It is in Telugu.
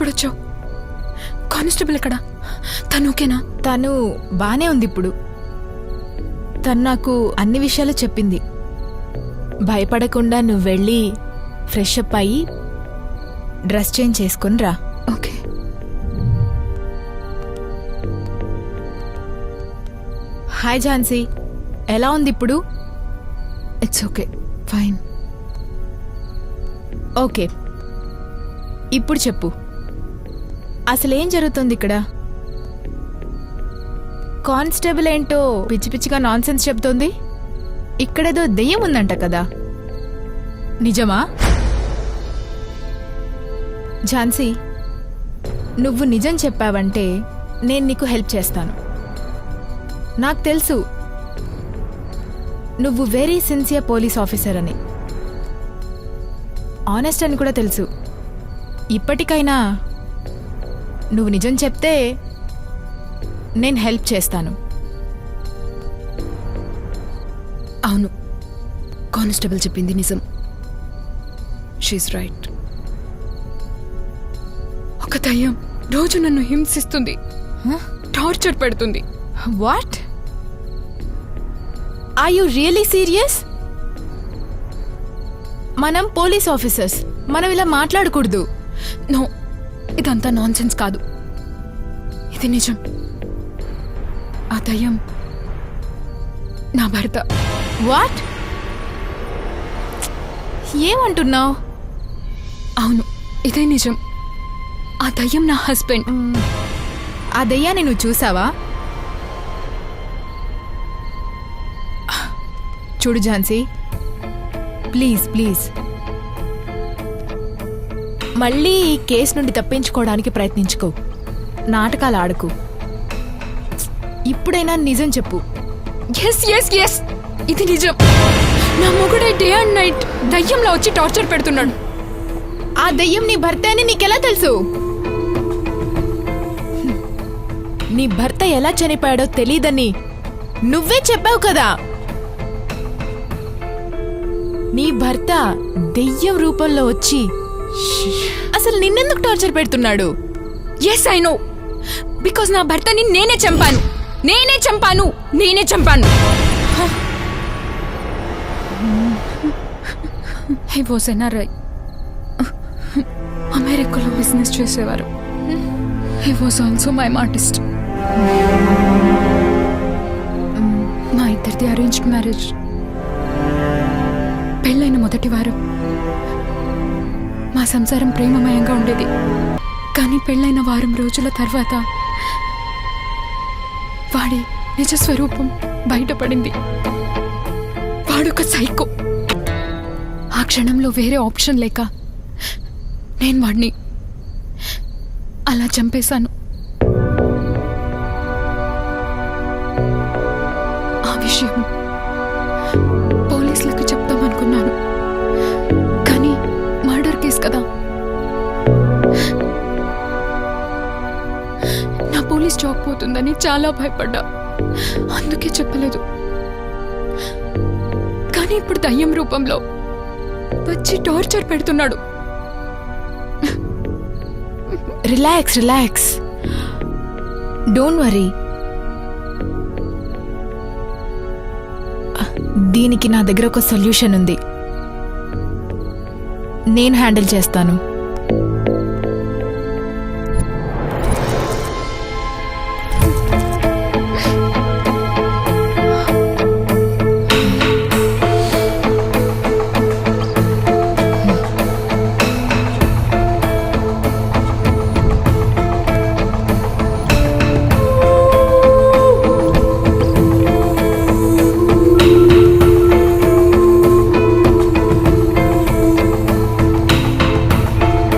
ఎప్పుడొచ్చావు? కానిస్టేబుల్ ఎక్కడా? తను ఓకేనా? తను బానే ఉంది ఇప్పుడు. తను నాకు అన్ని విషయాలు చెప్పింది. భయపడకుండా నువ్వు వెళ్ళి ఫ్రెష్ అప్ అయ్యి డ్రెస్ చేంజ్ చేసుకుని రా. ఓకే. హాయ్ ఝాన్సీ, ఎలా ఉంది ఇప్పుడు? It's okay, fine. ఓకే, ఇప్పుడు చెప్పు, అసలేం జరుగుతుంది ఇక్కడ? కానిస్టేబుల్ ఏంటో పిచ్చి పిచ్చిగా నాన్సెన్స్ చెప్తోంది. ఇక్కడేదో దెయ్యం ఉందంట కదా, నిజమా? ఝాన్సీ, నువ్వు నిజం చెప్పావంటే నేను నీకు హెల్ప్ చేస్తాను. నాకు తెలుసు నువ్వు వెరీ సిన్సియర్ పోలీస్ ఆఫీసర్ అని, ఆనెస్ట్ అని కూడా తెలుసు. ఇప్పటికైనా నువ్వు నిజం చెప్తే నేను హెల్ప్ చేస్తాను. అవును, కానిస్టేబుల్ చెప్పింది నిజం. She's right. ఒక దయ్యం రోజు నన్ను హింసిస్తుంది, టార్చర్ పెడుతుంది. What? Are you really serious? మనం పోలీస్ ఆఫీసర్స్, మనం ఇలా మాట్లాడకూడదు. నో, ఇదంతా నాన్సెన్స్ కాదు, ఇది నిజం. ఆ దయ్యం నా భర్త. వాట్? ఏమంటున్నావు? అవును, ఇదే నిజం. ఆ దయ్యం నా హస్బెండ్. ఆ దయ్యాన్ని నువ్వు చూసావా? చూడు ఝాన్సీ, ప్లీజ్ ప్లీజ్ మళ్ళీ ఈ కేసు నుండి తప్పించుకోవడానికి ప్రయత్నించుకో. నాటకాలు ఆడుకు. ఇప్పుడైనా నిజం చెప్పు. ఎస్ ఎస్ ఎస్, ఇది నిజం. నా మొగుడే డే అండ్ నైట్ దయ్యంలా వచ్చి టార్చర్ పెడుతున్నాడు. ఆ దయ్యం నీ భర్త అని నీకెలా తెలుసు? నీ భర్త ఎలా చనిపోయాడో తెలీదని నువ్వే చెప్పావు కదా. నీ భర్త దెయ్యం రూపంలో వచ్చి అసలు నిన్నెందుకు టార్చర్ పెడుతున్నాడు? ఎస్ ఐ నో, బికాజ్ నా భర్తని నేనే చంపాను. హీ వాజ్ ఎన్ఆర్ఐ, అమెరికాలో బిజినెస్ చేసేవారు. He was also mime artist. మా ఇద్దరిది అరేంజ్డ్ మ్యారేజ్. పెళ్ళైన మొదటి వారం మా సంసారం ప్రేమమయంగా ఉండేది. కానీ పెళ్ళైన వారం రోజుల తర్వాత వాడి నిజస్వరూపం బయటపడింది. వాడొక సైకో. ఆ క్షణంలో వేరే ఆప్షన్ లేక నేను వాడిని అలా చంపేశాను. ఆ విషయం పోలీసులకు చెప్తామనుకున్నాను, కానీ మర్డర్ కేసు కదా. నా పోలీస్ జాబ్ పోతుందని చాలా భయపడ్డా, అందుకే చెప్పలేదు. కానీ ఇప్పుడు దయ్యం రూపంలో వచ్చి టార్చర్ పెడుతున్నాడు. Relax relax, don't worry. దీనికి నా దగ్గర ఒక సొల్యూషన్ ఉంది, నేను హ్యాండిల్ చేస్తాను.